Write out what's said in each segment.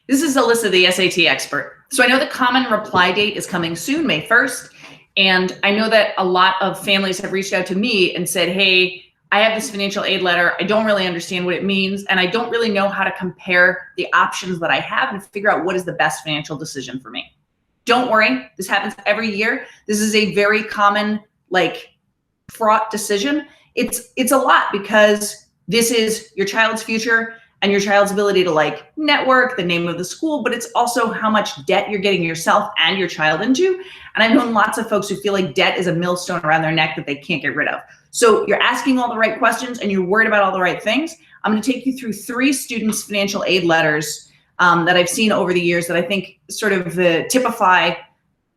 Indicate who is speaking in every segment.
Speaker 1: This is Alyssa the SAT Expert. So I know the common reply date is coming soon, May 1st. And I know that a lot of families have reached out to me and said, hey, I have this financial aid letter. I don't really understand what it means. And I don't really know how to compare the options that I have and figure out what is the best financial decision for me. Don't worry, this happens every year. This is a very common, fraught decision. It's a lot because this is your child's future and your child's ability to network, the name of the school, but it's also how much debt you're getting yourself and your child into. And I've known lots of folks who feel like debt is a millstone around their neck that they can't get rid of. So you're asking all the right questions and you're worried about all the right things. I'm going to take you through 3 students' financial aid letters that I've seen over the years that I think sort of typify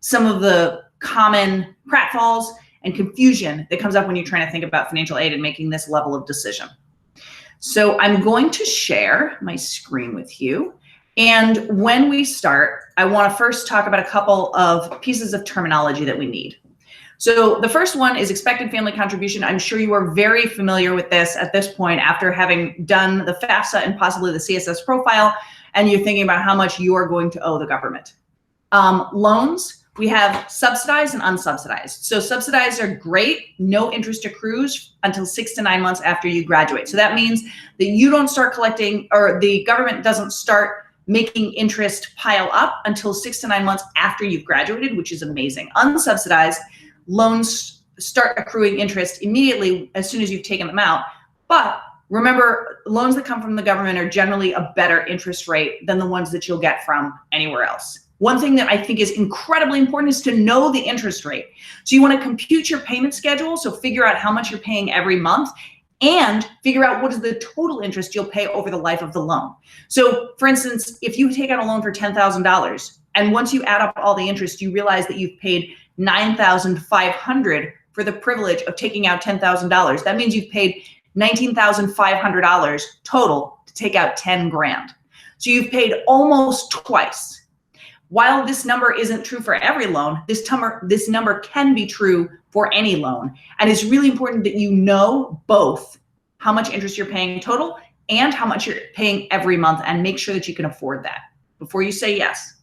Speaker 1: some of the common pratfalls and confusion that comes up when you're trying to think about financial aid and making this level of decision. So I'm going to share my screen with you. And when we start, I want to first talk about a couple of pieces of terminology that we need. So the first one is expected family contribution. I'm sure you are very familiar with this at this point after having done the FAFSA and possibly the CSS profile, and you're thinking about how much you are going to owe the government. Loans, we have subsidized and unsubsidized. So subsidized are great, no interest accrues until 6 to 9 months after you graduate. So that means that you don't start collecting, or the government doesn't start making interest pile up until 6 to 9 months after you've graduated, which is amazing. Unsubsidized, loans start accruing interest immediately as soon as you've taken them out. But remember, loans that come from the government are generally a better interest rate than the ones that you'll get from anywhere else. One thing that I think is incredibly important is to know the interest rate. So you want to compute your payment schedule, so figure out how much you're paying every month and figure out what is the total interest you'll pay over the life of the loan. So for instance, if you take out a loan for $10,000 and once you add up all the interest, you realize that you've paid $9,500 for the privilege of taking out $10,000. That means you've paid $19,500 total to take out 10 grand. So you've paid almost twice. While this number isn't true for every loan, this number can be true for any loan. And it's really important that you know both how much interest you're paying total and how much you're paying every month, and make sure that you can afford that before you say yes.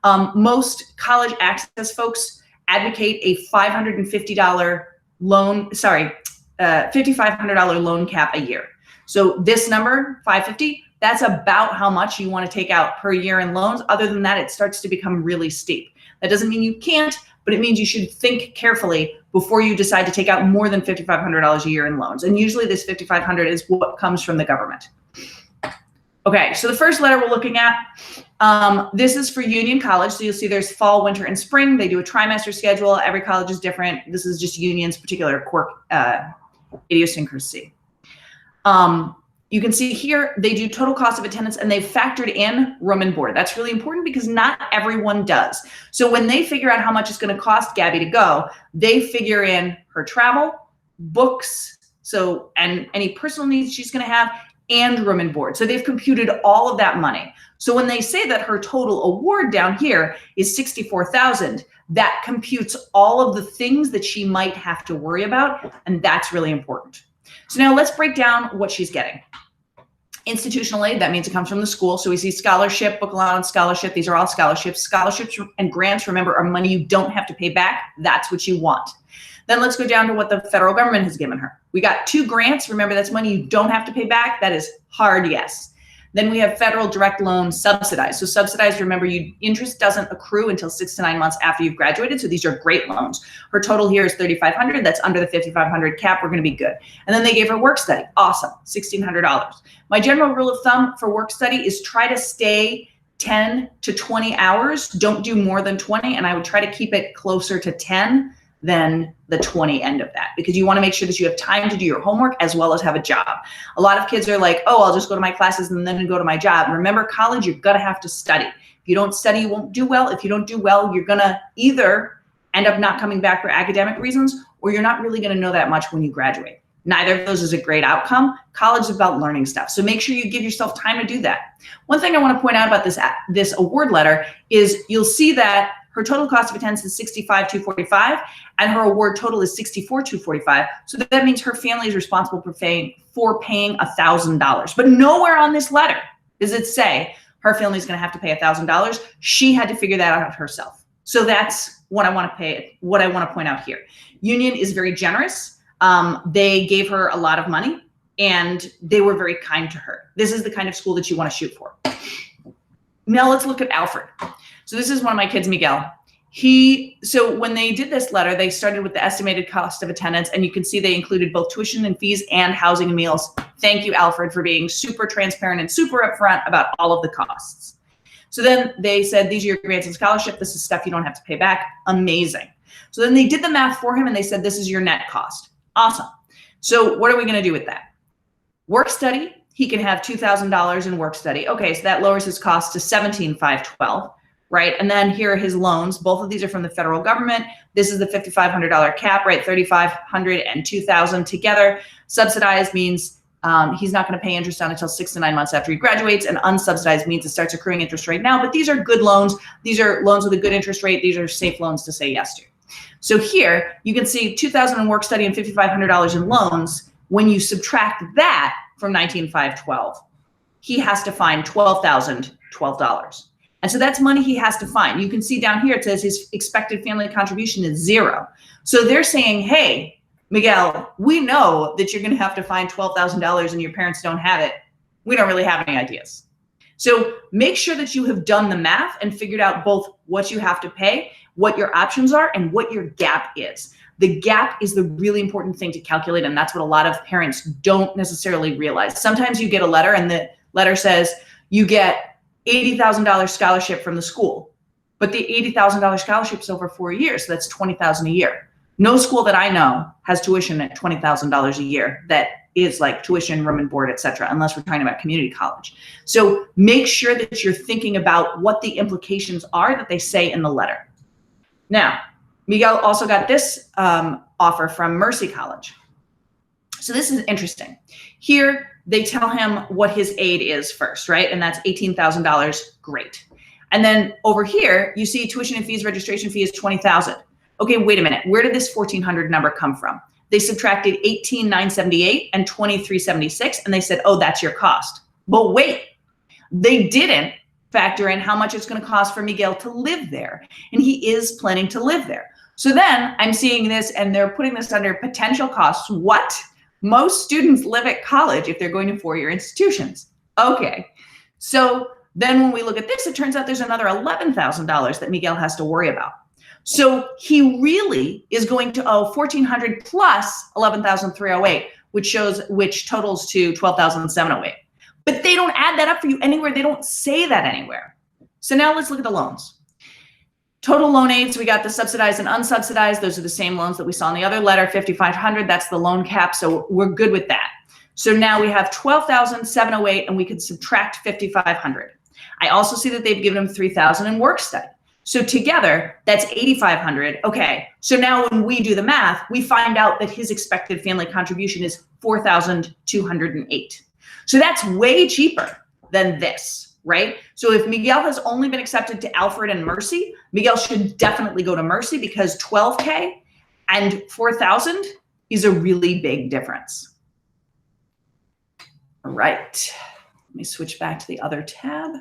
Speaker 1: Most college access folks advocate a $550 loan, $5,500 loan cap a year. So this number, 550, that's about how much you want to take out per year in loans. Other than that, it starts to become really steep. That doesn't mean you can't, but it means you should think carefully before you decide to take out more than $5,500 a year in loans. And usually this $5,500 is what comes from the government. Okay, so the first letter we're looking at, this is for Union College. So you'll see there's fall, winter, and spring. They do a trimester schedule. Every college is different. This is just Union's particular quirk, idiosyncrasy. You can see here, they do total cost of attendance and they've factored in room and board. That's really important because not everyone does. So when they figure out how much it's going to cost Gabby to go, they figure in her travel, books, and any personal needs she's going to have, and room and board. So they've computed all of that money. So when they say that her total award down here is $64,000, that computes all of the things that she might have to worry about, and that's really important. So now let's break down what she's getting. Institutional aid, that means it comes from the school. So we see scholarship, book allowance, scholarship. These are all scholarships. Scholarships and grants, remember, are money you don't have to pay back. That's what you want. Then let's go down to what the federal government has given her. We got 2 grants. Remember, that's money you don't have to pay back. That is hard yes. Then we have federal direct loan subsidized. So subsidized, remember, interest doesn't accrue until 6 to 9 months after you've graduated. So these are great loans. Her total here is $3,500. That's under the $5,500 cap. We're going to be good. And then they gave her work study. Awesome, $1,600. My general rule of thumb for work study is try to stay 10 to 20 hours. Don't do more than 20. And I would try to keep it closer to 10 than the 20 end of that, because you want to make sure that you have time to do your homework as well as have a job. A lot of kids are like, oh, I'll just go to my classes and then go to my job. Remember, college, you're going to have to study. If you don't study, you won't do well. If you don't do well, you're going to either end up not coming back for academic reasons, or you're not really going to know that much when you graduate. Neither of those is a great outcome. College is about learning stuff. So make sure you give yourself time to do that. One thing I want to point out about this award letter is you'll see that her total cost of attendance is $65,245, and her award total is $64,245. So that means her family is responsible for paying $1,000. But nowhere on this letter does it say her family's going to have to pay $1,000. She had to figure that out herself. So that's what I want to point out here. Union is very generous. They gave her a lot of money and they were very kind to her. This is the kind of school that you want to shoot for. Now let's look at Alfred. So this is one of my kids, Miguel. So when they did this letter, they started with the estimated cost of attendance, and you can see they included both tuition and fees and housing and meals. Thank you, Alfred, for being super transparent and super upfront about all of the costs. So then they said, these are your grants and scholarship. This is stuff you don't have to pay back. Amazing. So then they did the math for him and they said, this is your net cost. Awesome. So what are we going to do with that? Work study, he can have $2,000 in work study. Okay, so that lowers his cost to $17,512. Right? And then here are his loans. Both of these are from the federal government. This is the $5,500 cap, right? $3,500 and $2,000 together. Subsidized means he's not going to pay interest on until 6 to 9 months after he graduates, and unsubsidized means it starts accruing interest right now. But these are good loans. These are loans with a good interest rate. These are safe loans to say yes to. So here you can see $2,000 in work study and $5,500 in loans. When you subtract that from $19,512, he has to find $12,012. And so that's money he has to find. You can see down here, it says his expected family contribution is 0. So they're saying, hey, Miguel, we know that you're going to have to find $12,000 and your parents don't have it. We don't really have any ideas. So make sure that you have done the math and figured out both what you have to pay, what your options are, and what your gap is. The gap is the really important thing to calculate, and that's what a lot of parents don't necessarily realize. Sometimes you get a letter and the letter says you get $80,000 scholarship from the school, but the $80,000 scholarship is over 4 years, so that's $20,000 a year. No school that I know has tuition at $20,000 a year that is like tuition, room and board, et cetera, unless we're talking about community college. So make sure that you're thinking about what the implications are that they say in the letter. Now, Miguel also got this offer from Mercy College. So this is interesting. Here, they tell him what his aid is first, right? And that's $18,000, great. And then over here, you see tuition and fees, registration fee is $20,000. Okay, wait a minute, where did this $1,400 number come from? They subtracted $18,978 and $23,76, and they said, oh, that's your cost. But wait, they didn't factor in how much it's gonna cost for Miguel to live there. And he is planning to live there. So then I'm seeing this and they're putting this under potential costs. What? Most students live at college if they're going to four-year institutions. Okay, so then when we look at this, it turns out there's another $11,000 that Miguel has to worry about. So he really is going to owe $1,400 plus $11,308, which totals to $12,708. But they don't add that up for you anywhere. They don't say that anywhere. So now let's look at the loans. Total loan aids, we got the subsidized and unsubsidized. Those are the same loans that we saw in the other letter, $5,500. That's the loan cap, so we're good with that. So now we have $12,708, and we could subtract $5,500. I also see that they've given him $3,000 in work study. So together, that's $8,500. Okay, so now when we do the math, we find out that his expected family contribution is $4,208. So that's way cheaper than this. Right? So if Miguel has only been accepted to Alfred and Mercy, Miguel should definitely go to Mercy because $12K and $4,000 is a really big difference. All right, let me switch back to the other tab.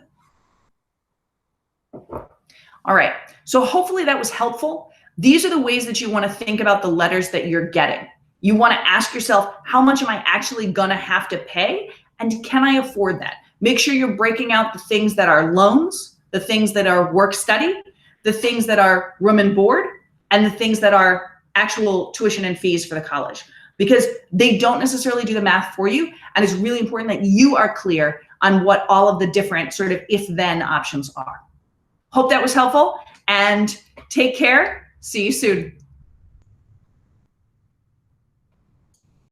Speaker 1: All right, so hopefully that was helpful. These are the ways that you want to think about the letters that you're getting. You want to ask yourself, how much am I actually going to have to pay? And can I afford that? Make sure you're breaking out the things that are loans, the things that are work study, the things that are room and board, and the things that are actual tuition and fees for the college, because they don't necessarily do the math for you. And it's really important that you are clear on what all of the different sort of if-then options are. Hope that was helpful, and take care. See you soon.